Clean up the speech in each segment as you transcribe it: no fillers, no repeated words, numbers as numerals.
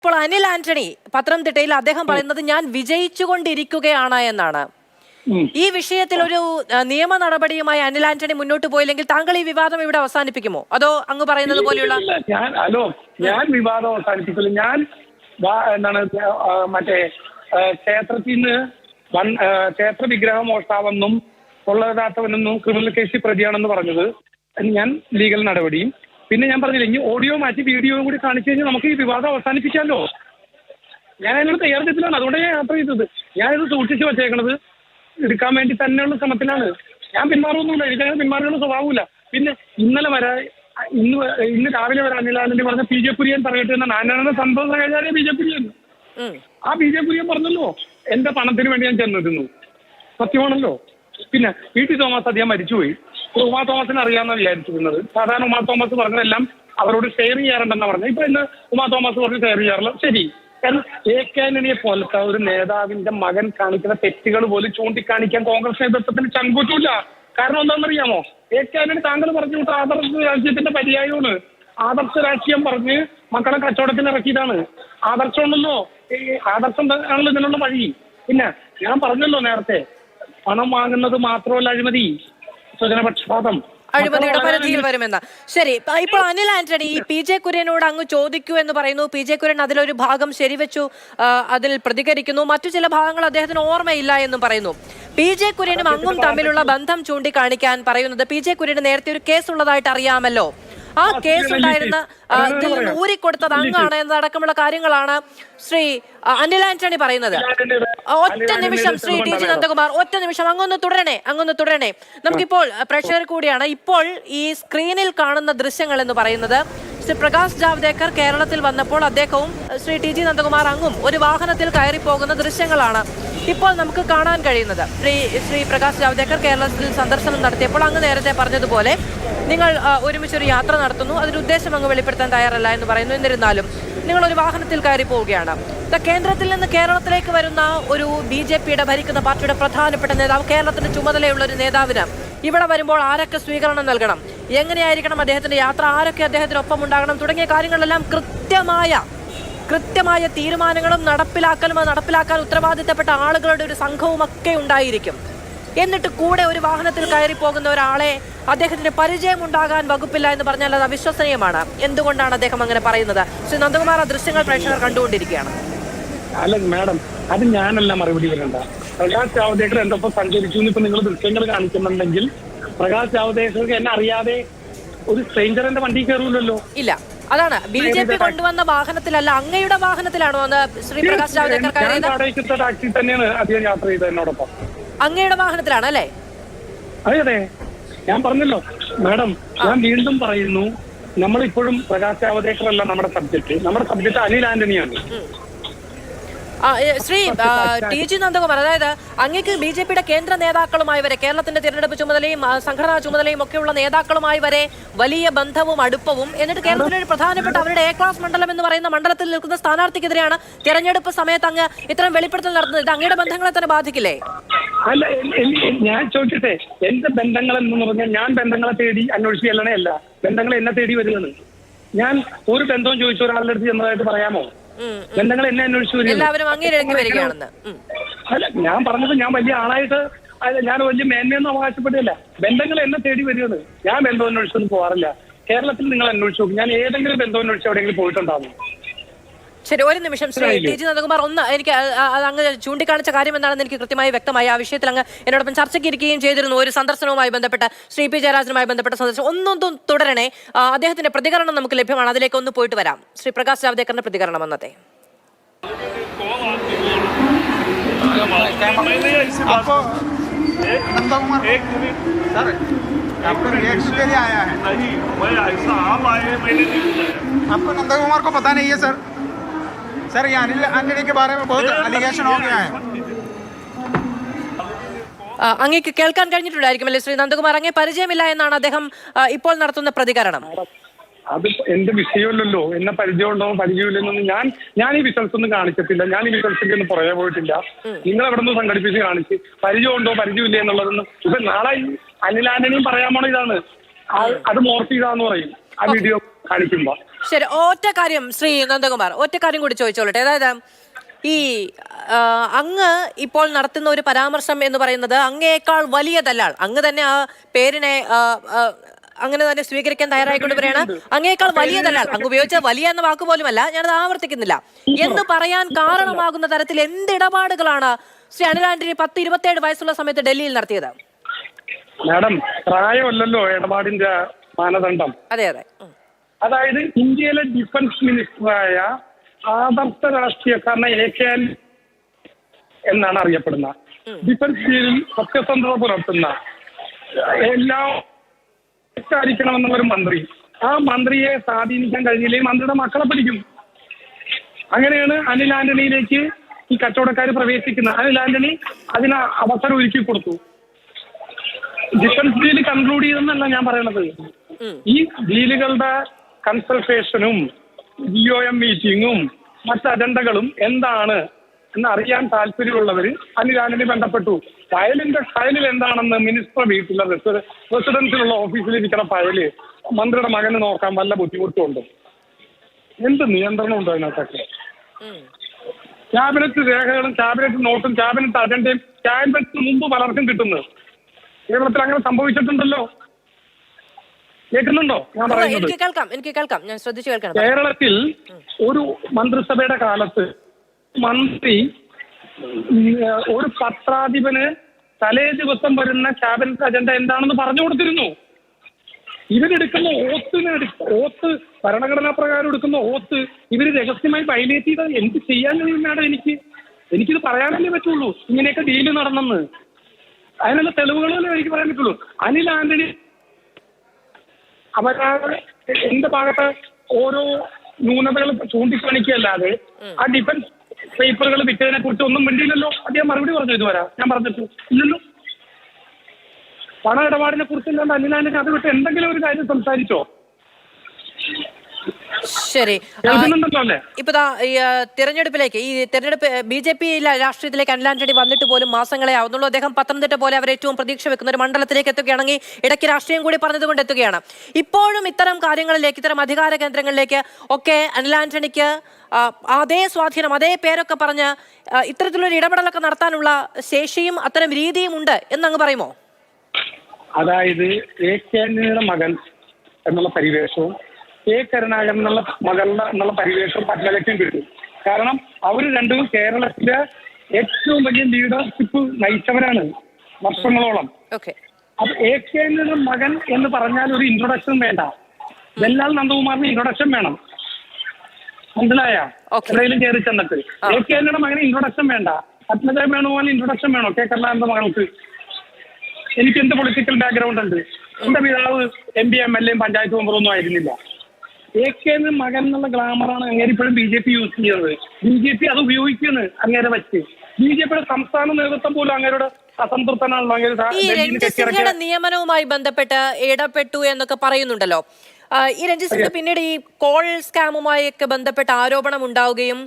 ഇപ്പോൾ അനിൽ ആന്റണി പത്തനംതിട്ടയിൽ അദ്ദേഹം പറയുന്നത് ഞാൻ വിജയിച്ചുകൊണ്ടിരിക്കുകയാണ് എന്നാണ്. ഈ വിഷയത്തിൽ ഒരു നിയമ നടപടിയുമായി അനിൽ ആന്റണി മുന്നോട്ട് പോയില്ലെങ്കിൽ താങ്കൾ ഈ വിവാദം ഇവിടെ അവസാനിപ്പിക്കുമോ, അതോ അങ്ങ് പറയുന്നത് പോലെയുള്ള ഞാൻ വിവാദം അവസാനിപ്പിക്കില്ല. ഞാൻ എന്താണ് മറ്റേ ക്ഷേത്രത്തിൽ നിന്ന് ക്ഷേത്ര വിഗ്രഹ മോഷ്ടാവെന്നും കൊള്ളരുതാത്തവനെന്നും ക്രിമിനൽ കേസിൽ പ്രതിയാണെന്ന് പറഞ്ഞത് ഞാൻ ലീഗൽ നടപടിയും. പിന്നെ ഞാൻ പറഞ്ഞില്ല, ഇനി ഓഡിയോ മാറ്റി വീഡിയോയും കൂടി കാണിച്ചു കഴിഞ്ഞാൽ നമുക്ക് ഈ വിവാദം അവസാനിപ്പിക്കാമല്ലോ. ഞാൻ അതിനോട് തയ്യാറെടുപ്പിലാണ്, അതുകൊണ്ട് ഞാൻ യാത്ര ചെയ്തത്. ഞാനിത് സൂക്ഷിച്ച് വെച്ചേക്കണത് എടുക്കാൻ വേണ്ടി തന്നെയുള്ള ശ്രമത്തിലാണ്. ഞാൻ പിന്മാറുമൊന്നുമില്ല, എനിക്ക് പിന്മാറുന്ന സ്വഭാവമില്ല. പിന്നെ ഇന്ന് രാവിലെ വരെ അനിലാനന്ദി പറഞ്ഞ പി ജെ കുര്യൻ പറയട്ടെ എന്നാണ്. ആനാണ് സംഭവം കഴിഞ്ഞാലേ പി ജെ കുര്യൻ. ആ പി ജെ കുര്യൻ പറഞ്ഞല്ലോ എന്റെ പണത്തിന് വേണ്ടി ഞാൻ ചെന്നിരുന്നു, സത്യമാണല്ലോ. പിന്നെ ടി തോമസ് അദ്ദേഹം മരിച്ചുപോയി. ഉമാ തോമസിനെ അറിയാമെന്ന് വിചാരിച്ചിരുന്നത്. സാധാരണ ഉമാ തോമസ് പറഞ്ഞതെല്ലാം അവരോട് ഷെയർ ചെയ്യാറുണ്ടെന്നാണ് പറഞ്ഞത്. ഇപ്പൊ ഇന്ന് ഉമാ തോമസ് പറഞ്ഞ് ഷെയർ ചെയ്യാറില്ല. ശരി, കാരണം എ.കെ. ആന്റണിയെ പോലത്തെ ഒരു നേതാവിന്റെ മകൻ കാണിക്കുന്ന തെറ്റുകൾ പോലും ചൂണ്ടിക്കാണിക്കാൻ കോൺഗ്രസ് നേതൃത്വത്തിന് ചങ്കൂറ്റില്ല. കാരണം എന്താണെന്നറിയാമോ? എ.കെ. ആന്റണി താങ്കൾ പറഞ്ഞു വിട്ട ആദർശ രാഷ്ട്രീയത്തിന്റെ പര്യായമാണ്. ആദർശ രാഷ്ട്രീയം പറഞ്ഞ് മക്കളെ കച്ചവടത്തിന് ഇറക്കിയതാണ്. ആദർശം ഉണ്ടല്ലോ, ഈ ആദർശം ആണല്ലോ ഇതിനുള്ള വഴി. പിന്നെ ഞാൻ പറഞ്ഞല്ലോ നേരത്തെ, പണം വാങ്ങുന്നത് മാത്രമല്ല അഴിമതി, സ്വജനപക്ഷപാതം അഴിമതിയുടെ പരിധിയിൽ വരുമെന്ന്. ശരി, ഇപ്പോൾ അനിൽ ആന്റണി ഈ പി ജെ കുര്യനോട് അങ്ങ് ചോദിക്കൂ എന്ന് പറയുന്നു. പി ജെ കുര്യൻ അതിലൊരു ഭാഗം ശരിവെച്ചു, അതിൽ പ്രതികരിക്കുന്നു. മറ്റു ചില ഭാഗങ്ങൾ അദ്ദേഹത്തിന് ഓർമ്മയില്ല എന്നും പറയുന്നു. പി ജെ കുര്യനും അങ്ങും തമ്മിലുള്ള ബന്ധം ചൂണ്ടിക്കാണിക്കാൻ പറയുന്നത് പി ജെ കുര്യന് നേരത്തെ ഒരു കേസ് ഉള്ളതായിട്ട് അറിയാമല്ലോ. ആ കേസ് ഉണ്ടായിരുന്ന ഇതിൽ നിന്ന് ഊരിക്കൊടുത്തത് അങ്ങാണ് എന്നതടക്കമുള്ള കാര്യങ്ങളാണ് ശ്രീ അനിൽ ആന്റണി പറയുന്നത്. ഒറ്റ നിമിഷം ശ്രീ ടി ജി നന്ദകുമാർ, ഒറ്റ നിമിഷം അങ്ങൊന്ന് തുടരണേ. നമുക്കിപ്പോൾ പ്രേക്ഷകർ കൂടിയാണ്. ഇപ്പോൾ ഈ സ്ക്രീനിൽ കാണുന്ന ദൃശ്യങ്ങൾ എന്ന് പറയുന്നത് ശ്രീ പ്രകാശ് ജാവ്ദേക്കർ കേരളത്തിൽ വന്നപ്പോൾ അദ്ദേഹവും ശ്രീ ടി ജി നന്ദകുമാർ അങ്ങും ഒരു വാഹനത്തിൽ കയറി പോകുന്ന ദൃശ്യങ്ങളാണ് ഇപ്പോൾ നമുക്ക് കാണാൻ കഴിയുന്നത്. ശ്രീ പ്രകാശ് ജാവ്ദേക്കർ കേരളത്തിൽ സന്ദർശനം നടത്തിയപ്പോൾ അങ്ങ് നേരത്തെ പറഞ്ഞതുപോലെ നിങ്ങൾ ഒരുമിച്ചൊരു യാത്ര നടത്തുന്നു, അതിന്റെ ഉദ്ദേശം അങ്ങ് വെളിപ്പെടുത്താൻ തയ്യാറല്ല എന്ന് പറയുന്നു. എന്നിരുന്നാലും നിങ്ങൾ ഒരു വാഹനത്തിൽ കയറി പോവുകയാണ്. കേന്ദ്രത്തിൽ നിന്ന് കേരളത്തിലേക്ക് വരുന്ന ഒരു BJPയുടെ ഭരിക്കുന്ന പാർട്ടിയുടെ പ്രധാനപ്പെട്ട നേതാവ്, കേരളത്തിന്റെ ചുമതലയുള്ള ഒരു നേതാവിന് ഇവിടെ വരുമ്പോൾ ആരൊക്കെ സ്വീകരണം നൽകണം, എങ്ങനെയായിരിക്കണം അദ്ദേഹത്തിന്റെ യാത്ര, ആരൊക്കെ അദ്ദേഹത്തിനൊപ്പം ഉണ്ടാകണം തുടങ്ങിയ കാര്യങ്ങളെല്ലാം കൃത്യമായ തീരുമാനങ്ങളും നടപ്പിലാക്കാൻ ഉത്തരവാദിത്തപ്പെട്ട ആളുകളുടെ ഒരു സംഘവും ഒക്കെ ഉണ്ടായിരിക്കും. എന്നിട്ട് കൂടെ ഒരു വാഹനത്തിൽ കയറി പോകുന്ന ഒരാളെ അദ്ദേഹത്തിന് പരിചയമുണ്ടാകാൻ വകുപ്പില്ല എന്ന് പറഞ്ഞാൽ അത് അവിശ്വസനീയമാണ്. എന്തുകൊണ്ടാണ് അദ്ദേഹം അങ്ങനെ പറയുന്നത്? ശ്രീ നന്ദകുമാർ, ആ ദൃശ്യങ്ങൾ പ്രേക്ഷകർ കണ്ടുകൊണ്ടിരിക്കുകയാണ്. അല്ല മാഡം, അത് ഞാനല്ല മറുപടി വരണ്ട. പ്രകാശ് ജാവ്ദേക്കർ എന്റെ ഒപ്പം സഞ്ചരിച്ചു ഇപ്പൊ നിങ്ങൾ ദൃശ്യങ്ങൾ കാണിക്കുന്നുണ്ടെങ്കിൽ പ്രകാശ് ജാവ്ദേക്കർക്ക് എന്നെ അറിയാതെ ഒരു സ്ട്രേഞ്ചറിന്റെ വണ്ടി കയറൂലല്ലോ. ഇല്ല, അതാണ് BJP കൊണ്ടുവന്ന വാഹനത്തിലല്ല, അങ്ങയുടെ വാഹനത്തിലാണോ എന്ന് ശ്രീ പ്രകാശ് ജാവ്ദേക്കർ കയറിയത്? ടാക്സി തന്നെയാണ് അധികം യാത്ര ചെയ്തത് എന്നോടൊപ്പം. അങ്ങയുടെ വാഹനത്തിലാണ് അല്ലേ? അതെ, ഞാൻ പറഞ്ഞല്ലോ മാഡം. ഞാൻ വീണ്ടും പറയുന്നു, നമ്മളിപ്പോഴും പ്രകാശ് ജാവ്ദേക്കർ അല്ല നമ്മുടെ സബ്ജക്ട് അനിൽ ആന്റണിയാണ്. ശ്രീ ടി ജി നന്ദകുമാർ, അതായത് അങ്ങേക്ക് BJPയുടെ കേന്ദ്ര നേതാക്കളുമായി വരെ, കേരളത്തിന്റെ തിരഞ്ഞെടുപ്പ് ചുമതലയും സംഘടനാ ചുമതലയും ഒക്കെയുള്ള നേതാക്കളുമായി വരെ വലിയ ബന്ധവും അടുപ്പവും, എന്നിട്ട് കേരളത്തിലെ ഒരു പ്രധാനപ്പെട്ട അവരുടെ A ക്ലാസ് മണ്ഡലം എന്ന് പറയുന്ന മണ്ഡലത്തിൽ നിൽക്കുന്ന സ്ഥാനാർത്ഥിക്കെതിരെയാണ് തെരഞ്ഞെടുപ്പ് സമയത്ത് അങ്ങ് ഇത്തരം വെളിപ്പെടുത്തൽ നടത്തുന്നത്. ഇത് അങ്ങയുടെ ബന്ധങ്ങളെ തന്നെ ബാധിക്കില്ലേ? അല്ല, ഞാൻ ചോദിക്കട്ടെ, എന്റെ ബന്ധങ്ങൾ എന്ന് പറഞ്ഞാൽ ഞാൻ ബന്ധങ്ങളെ തേടി അന്വേഷിക്കലേ അല്ല, ബന്ധങ്ങൾ എന്നെ തേടി വരുന്നത്. ഞാൻ ഒരു ബന്ധവും ചോദിച്ച ഒരാളുടെ അടുത്ത് ചെന്നതായിട്ട് പറയാമോ? ബന്ധങ്ങൾ എന്നെ അന്വേഷിച്ചു വരികയാണെന്ന്. അല്ല, ഞാൻ പറഞ്ഞത് ഞാൻ വലിയ ആളായിട്ട് ഞാൻ വലിയ മേന്മയൊന്നും അവകാശപ്പെട്ടില്ല. ബന്ധങ്ങൾ എന്നെ തേടി വരികയാണ്. ഞാൻ ബന്ധം അന്വേഷിച്ചൊന്നും പോകാറില്ല. കേരളത്തിൽ നിങ്ങൾ അന്വേഷിച്ചു നോക്കും, ഞാൻ ഏതെങ്കിലും ബന്ധം അന്വേഷിച്ച് എവിടെയെങ്കിലും പോയിട്ടുണ്ടാകും. ശരി, ഒരു നിമിഷം ശ്രീ ടി ജി നന്ദകുമാർ, ഒന്ന് എനിക്ക് അങ്ങ് ചൂണ്ടിക്കാണിച്ച കാര്യം എന്താണെന്ന് എനിക്ക് കൃത്യമായി വ്യക്തമായി. ആ വിഷയത്തിൽ അങ്ങ് എന്നോടൊപ്പം ചർച്ചയ്ക്ക് ഇരിക്കുകയും ചെയ്തിരുന്നു. ഒരു സന്ദർശനവുമായി ബന്ധപ്പെട്ട, ശ്രീ പി ജയരാജനുമായി ബന്ധപ്പെട്ട സന്ദർശനം. ഒന്നും തുടരണേ, അദ്ദേഹത്തിന്റെ പ്രതികരണം നമുക്ക് ലഭ്യമാണ്, അതിലേക്ക് ഒന്ന് പോയിട്ട് വരാം. ശ്രീ പ്രകാശ് ജാവ്ദേക്കറിന്റെ പ്രതികരണം എന്നത്തെ. आपको नंदकुमार को पता नहीं है सर ये अनिल आंटनी के बारे में बहुत एलिगेशन हो गया है. അങ്ങേക്ക് കേൾക്കാൻ കഴിഞ്ഞിട്ടുണ്ടായിരിക്കുമല്ലേ ശ്രീ നന്ദകുമാർ? അങ്ങേ പരിചയമില്ല എന്നാണ് അദ്ദേഹം ഇപ്പോൾ നടത്തുന്ന പ്രതികരണം. അത് എന്റെ വിഷയമല്ലല്ലോ. എന്നെ പരിചയമുണ്ടോ പരിചയമില്ലെന്നൊന്നും ഞാൻ ഈ വിസൽസ് ഒന്നും കാണിച്ചിട്ടില്ല. ഞാൻ ഈ വിസൽസിന്റെ ഒന്നും പുറകെ പോയിട്ടില്ല. നിങ്ങൾ എവിടെ നിന്ന് സംഘടിപ്പിച്ച് കാണിച്ച് പരിചയമുണ്ടോ പരിചയമില്ല എന്നുള്ളതൊന്നും. ഇപ്പൊ നാളെ അനിൽ ആന്റണിയും പറയാൻ പോണ ഇതാണ്, അത് മോർഫ് ചെയ്താന്ന് പറയും ആ വീഡിയോ കാണിക്കുമ്പോ. ശരി, ഒറ്റ കാര്യം ശ്രീ നന്ദകുമാർ, ഒറ്റ കാര്യം കൂടി ചോദിച്ചോളട്ടെ. അതായത് ഈ അങ്ങ് ഇപ്പോൾ നടത്തുന്ന ഒരു പരാമർശം എന്ന് പറയുന്നത് അങ്ങയേക്കാൾ വലിയ ദല്ലാൾ, അങ്ങ് തന്നെ ആ പേരിനെ അങ്ങനെ തന്നെ സ്വീകരിക്കാൻ തയ്യാറായിക്കൊണ്ട് പറയാണ് അങ്ങയേക്കാൾ വലിയ ദല്ലാൾ, അങ്ങ് ഉപയോഗിച്ച വലിയ എന്ന വാക്ക് പോലുമല്ല, ഞാനത് ആവർത്തിക്കുന്നില്ല, എന്ന് പറയാൻ കാരണമാകുന്ന തരത്തിൽ എന്ത് ഇടപാടുകളാണ് ശ്രീ അനിൽ ആന്റണി 10-27 വയസ്സുള്ള സമയത്ത് ഡൽഹിയിൽ നടത്തിയത്? മാഡം, പ്രായമല്ലല്ലോ ഇടപാടിന്റെ മാനദണ്ഡം. അതെ അതെ. അതായത് ഇന്ത്യയിലെ ഡിഫൻസ് മിനിസ്റ്ററായ ആദർശ രാഷ്ട്രീയക്കാരനെ AK എന്നാണ് അറിയപ്പെടുന്ന, ഡിഫൻസ് ഫീൽഡിൽ സത്യസന്ധത പുലർത്തുന്ന, എല്ലാം ായിരിക്കണമെന്നുള്ളൊരു മന്ത്രി. ആ മന്ത്രിയെ സ്വാധീനിക്കാൻ കഴിഞ്ഞില്ലെങ്കിൽ മന്ത്രിയുടെ മക്കളെ പിടിക്കും. അങ്ങനെയാണ് അനിൽ ആന്റണിയിലേക്ക് ഈ കച്ചവടക്കാർ പ്രവേശിക്കുന്നത്. അനിൽ ആന്റണി അതിന് അവസരം ഒരുക്കി കൊടുത്തു. ഡിഫൻസ് ഡീൽ കൺക്ലൂഡ് ചെയ്തെന്നല്ല ഞാൻ പറയണത്. ഈ ഡീലുകളുടെ കൺസൾട്ടേഷനും GOM മീറ്റിങ്ങും മറ്റ് അജണ്ടകളും എന്താണ് എന്ന് അറിയാൻ താല്പര്യമുള്ളവർ അനിൽ ആന്റണി ബന്ധപ്പെട്ടു. ഫയലിൽ എന്താണെന്ന് മിനിസ്റ്റർ വീട്ടിലെ റെസിഡൻസിലുള്ള ഓഫീസിലിരിക്കുന്ന ഫയല് മന്ത്രിയുടെ മകന് നോക്കാൻ വല്ല ബുദ്ധിമുട്ടുണ്ടോ? എന്ത് നിയന്ത്രണം ഉണ്ടോ അതിനകത്തൊക്കെ? ക്യാബിനറ്റ് രേഖകളും ക്യാബിനറ്റ് നോട്ടും ക്യാബിനറ്റ് അജണ്ടയും ക്യാബിനറ്റിന് മുമ്പ് പലർക്കും കിട്ടുന്നത്. കേരളത്തിൽ അങ്ങനെ സംഭവിച്ചിട്ടുണ്ടല്ലോ. കേൾക്കുന്നുണ്ടോ ഞാൻ പറയുന്നത്? എനിക്ക് കേൾക്കാം, ഞാൻ ശ്രദ്ധിച്ചു കേൾക്കാം. കേരളത്തിൽ ഒരു മന്ത്രിസഭയുടെ കാലത്ത് മന്ത്രി ഒരു പത്രാധിപന് തലേ ദിവസം വരുന്ന ക്യാബിനറ്റ് അജണ്ട എന്താണെന്ന് പറഞ്ഞു കൊടുത്തിരുന്നു. ഇവരെടുക്കുന്ന ഓത്ത് ഭരണഘടനാ പ്രകാരം എടുക്കുന്ന ഓത്ത് ഇവര് രഹസ്യമായി വയലേറ്റ് ചെയ്താൽ എന്ത് ചെയ്യാൻ കഴിയും മാഡം? എനിക്കിത് പറയാനല്ലേ പറ്റുള്ളൂ ഇങ്ങനെയൊക്കെ ഡീല് നടന്നെന്ന്. അതിനുള്ള തെളിവുകളല്ലേ എനിക്ക് പറയാൻ പറ്റുള്ളൂ. അനിൽ ആന്റണി അവരാണ് എന്റെ ഭാഗത്ത് ഓരോ ന്യൂനതകൾ ചൂണ്ടിക്കാണിക്കുകയല്ലാതെ ആ ഡിഫൻസ് പേപ്പറുകൾ വിറ്റതിനെ കുറിച്ച് ഒന്നും വേണ്ടിയില്ലല്ലോ. അദ്ദേഹം മറുപടി പറഞ്ഞു ഇതുവരെ. ഞാൻ പറഞ്ഞിട്ട് ഇല്ലല്ലോ. പണ ഇടപാടിനെ കുറിച്ചില്ലാണ്ട് അനിൽ ആന്റണി അത് വിട്ട് എന്തെങ്കിലും ഒരു കാര്യം സംസാരിച്ചോ? ശരി, കേൾക്കുന്നുണ്ടല്ലോ. ഇപ്പൊ തെരഞ്ഞെടുപ്പിലേക്ക് ഈ തെരഞ്ഞെടുപ്പ് BJP രാഷ്ട്രീയത്തിലേക്ക് അനിൽ ആന്റണി വന്നിട്ട് പോലും മാസങ്ങളെ ആവുന്നുള്ളൂ. അദ്ദേഹം പത്തനംതിട്ട പോലെ അവർ ഏറ്റവും പ്രതീക്ഷ വെക്കുന്ന ഒരു മണ്ഡലത്തിലേക്ക് എത്തുകയാണെങ്കിൽ ഇടയ്ക്ക് രാഷ്ട്രീയം കൂടി പറഞ്ഞതുകൊണ്ട് എത്തുകയാണ്. ഇപ്പോഴും ഇത്തരം കാര്യങ്ങളിലേക്ക്, ഇത്തരം അധികാര കേന്ദ്രങ്ങളിലേക്ക് ഒക്കെ അനിൽ ആന്റണിക്ക് അതേ സ്വാധീനം, അതേ പേരൊക്കെ പറഞ്ഞ് ഇത്തരത്തിലൊരു ഇടപെടലൊക്കെ നടത്താനുള്ള ശേഷിയും അത്തരം രീതിയും ഉണ്ട് എന്നങ്ങ് പറയുമോ? അതായത് AK ആന്റണിയുടെ മകൻ എന്നുള്ള പരിവേഷവും കരുണാകരൻ എന്നുള്ള മകളുടെ എന്നുള്ള പരിവേഷവും പത്മലക്ഷ്യം കിട്ടും. കാരണം അവർ രണ്ടും കേരളത്തിലെ ഏറ്റവും വലിയ ലീഡർഷിപ്പ് നയിച്ചവരാണ് വർഷങ്ങളോളം. അപ്പൊ AK ആന്റണിയുടെ മകൻ എന്ന് പറഞ്ഞാൽ ഒരു ഇൻട്രൊഡക്ഷൻ വേണ്ട. ദല്ലാൽ നന്ദകുമാറിന് ഇൻട്രൊഡക്ഷൻ വേണം. മനസ്സിലായ? എവിടെയെങ്കിലും കയറി ചെന്നിട്ട് AK ആന്റണിയുടെ മകന് ഇൻട്രൊഡക്ഷൻ വേണ്ട. പത്മജ വേണുഗോപാലിന് ഇൻട്രൊഡക്ഷൻ വേണോ? കരുണാകരന്റെ മകൾക്ക്? എനിക്ക് എന്ത് പൊളിറ്റിക്കൽ ബാക്ക്ഗ്രൗണ്ട് ഉണ്ട്? എന്റെ പിതാവ് MP MLA പഞ്ചായത്ത് മെമ്പറൊന്നും ആയിരുന്നില്ല. AK മകൻ എന്നുള്ള ഗ്ലാമറാണ് അങ്ങേര് ഇപ്പോഴും BJP യൂസ് ചെയ്യുന്നത്. BJP അത് ഉപയോഗിക്കുന്നത് അങ്ങേരെ വെച്ച്. BJPയുടെ സംസ്ഥാന നേതൃത്വം പോലും അങ്ങേരുടെ അസംതൃപ്തനാണല്ലോ. ഈ രഞ്ജിത് സിൻഹയുടെ നിയമനവുമായി ബന്ധപ്പെട്ട് ഇടപെട്ടു എന്നൊക്കെ പറയുന്നുണ്ടല്ലോ. ഈ രഞ്ജിത് സിൻഹ പിന്നീട് ഈ കോൾ സ്കാമുമായി ഒക്കെ ബന്ധപ്പെട്ട ആരോപണം ഉണ്ടാവുകയും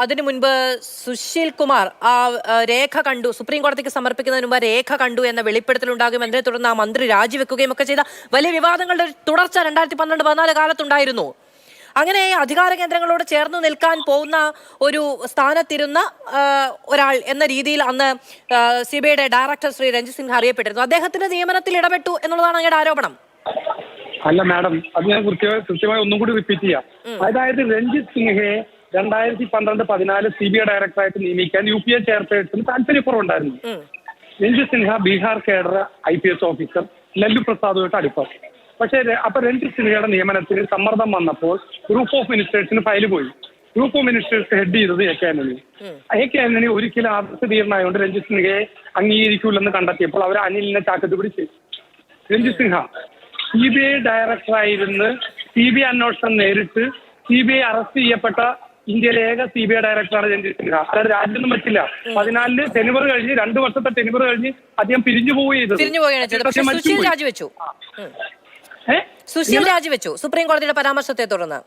അതിനു മുൻപ് സുശീൽ കുമാർ ആ രേഖ കണ്ടു, സുപ്രീം കോടതിക്ക് സമർപ്പിക്കുന്നതിന് മുമ്പ് രേഖ കണ്ടു എന്ന വെളിപ്പെടുത്തലുണ്ടാകും. അതിനെ തുടർന്ന് ആ മന്ത്രി രാജിവെക്കുകയും ഒക്കെ ചെയ്ത വലിയ വിവാദങ്ങളുടെ ഒരു തുടർച്ച 2012-14 കാലത്തുണ്ടായിരുന്നു. അങ്ങനെ അധികാര കേന്ദ്രങ്ങളോട് ചേർന്ന് നിൽക്കാൻ പോകുന്ന ഒരു സ്ഥാനത്തിരുന്ന ഒരാൾ എന്ന രീതിയിൽ അന്ന് CBIയുടെ ഡയറക്ടർ ശ്രീ രഞ്ജിത് സിൻഹ അറിയപ്പെട്ടിരുന്നു. അദ്ദേഹത്തിന്റെ നിയമനത്തിൽ ഇടപെട്ടു എന്നുള്ളതാണ് അങ്ങയുടെ ആരോപണം. അല്ല മാഡം, അത് ഞാൻ കൃത്യമായി ഒന്നും കൂടി റിപ്പീറ്റ് ചെയ്യാം. അതായത് രഞ്ജിത് സിൻഹയെ 2012-14 CBI ഡയറക്ടറായിട്ട് നിയമിക്കാൻ UPA ചെയർപേഴ്സന് താല്പര്യക്കുറവുണ്ടായിരുന്നു. Ranjit Sinha Bihar cadre IPS officer Lalu പ്രസാദുമായിട്ട് അടുപ്പം. പക്ഷേ അപ്പൊ രഞ്ജിത് സിൻഹയുടെ നിയമനത്തിന് സമ്മർദ്ദം വന്നപ്പോൾ ഗ്രൂപ്പ് ഓഫ് മിനിസ്റ്റേഴ്സിന് ഫയൽ പോയി. ഗ്രൂപ്പ് ഓഫ് മിനിസ്റ്റേഴ്സ് ഹെഡ് ചെയ്തത് AK ആന്റണി. AK ആന്റണി ഒരിക്കലും ആദർശധീരനായതുകൊണ്ട് രഞ്ജിത് സിൻഹയെ അംഗീകരിക്കൂലെന്ന് കണ്ടെത്തിയപ്പോൾ അവർ അനിലിനെ ചാക്കത്ത് പിടിച്ച്. രഞ്ജിത് സിൻഹ CBI ഡയറക്ടറായിരുന്ന് CBI അന്വേഷണം നേരിട്ട് CBI അറസ്റ്റ് ചെയ്യപ്പെട്ട ഇന്ത്യയിലെ ഏക CBI ഡയറക്ടറാണ് രഞ്ജിത് സിൻഹ. അതായത് രാജ്യമൊന്നും പറ്റില്ല. 14 ടെനുവർ കഴിഞ്ഞ് 2 വർഷത്തെ ടെനുവർ കഴിഞ്ഞ് അദ്ദേഹം പിരിഞ്ഞു പോവുകയാണ് സുശീൽ രാജിവെച്ചു സുപ്രീം കോടതിയുടെ പരാമർശത്തെ തുടർന്ന്.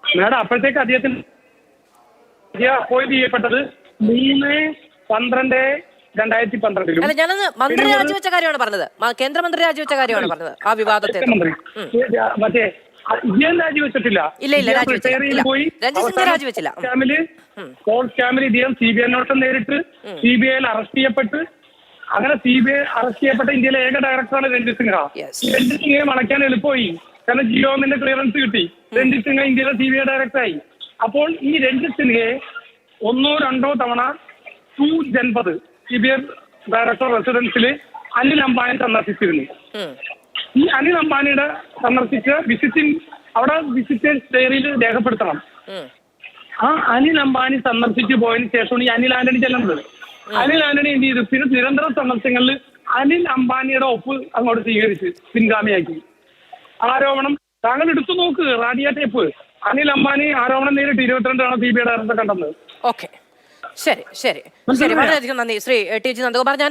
മാഡം, അപ്പോഴത്തേക്ക് അദ്ദേഹത്തിന് അപ്പോയിന്റ് ചെയ്യപ്പെട്ടത് 3/12/2012. അല്ല, ഞാനത് മന്ത്രി രാജിവെച്ച കാര്യമാണ് പറഞ്ഞത്. കേന്ദ്രമന്ത്രി രാജിവെച്ച കാര്യമാണ് പറഞ്ഞത്. ആ വിവാദത്തെ മറ്റേ ഇദ്ദേഹം രാജിവെച്ചിട്ടില്ല. ഇല്ല, ഇദ്ദേഹം രാജിവെച്ചില്ല. റിട്ടയർ ചെയ്ത് പോയി. രഞ്ജിത്ത് സിംഗ് രാജിവെച്ചില്ല. കോൾ സ്കാമിൽ ഇദ്ദേഹം CBI അന്വേഷണം നേരിട്ട് CBIയിൽ അറസ്റ്റ് ചെയ്യപ്പെട്ട് അങ്ങനെ CBI അറസ്റ്റ് ചെയ്യപ്പെട്ട ഇന്ത്യയിലെ ഏക ഡയറക്ടറാണ് രഞ്ജിത്ത് സിൻഹ. രഞ്ജിത്ത് സിംഗയെ മണക്കാൻ എളുപ്പമായി, കാരണം ജിയോമിന്റെ ക്ലിയറൻസ് കിട്ടി. രഞ്ജിത്ത് സിൻഹ ഇന്ത്യയിലെ CBI ഡയറക്ടറായി. അപ്പോൾ ഈ രഞ്ജിത്ത് സിൻഹയെ 1-2 തവണ 2 ജൻപത് CBI ഡയറക്ടർ റെസിഡൻസിൽ അനിൽ അംബാനി സന്ദർശിച്ചിരുന്നു. ഈ അനിൽ അംബാനിയുടെ സന്ദർശിച്ച അവിടെ വിസിറ്റേഴ്സ് ഡയറിയിൽ രേഖപ്പെടുത്തണം. ആ അനിൽ അംബാനി സന്ദർശിച്ചു പോയതിനു ശേഷമാണ് ഈ അനിൽ ആന്റണി ചെല്ലുന്നത്. അനിൽ ആന്റണി എന്ത് ചെയ്തു? പിന്നെ നിരന്തര സന്ദർശനങ്ങളിൽ അനിൽ അംബാനിയുടെ ഒപ്പ് അങ്ങോട്ട് സ്വീകരിച്ച് പിൻഗാമിയാക്കി. ആരോപണം താങ്കൾ എടുത്തു നോക്ക്, റാഡിയ ടേപ്പ്. അനിൽ അംബാനി ആരോപണം നേരിട്ട് 22 CBI ഡയറക്ടറെ കണ്ടെന്നത്. ഓക്കെ, ശരി ശരി ശരി, വളരെയധികം നന്ദി ശ്രീ TG നന്ദകുമാർ. ഞാൻ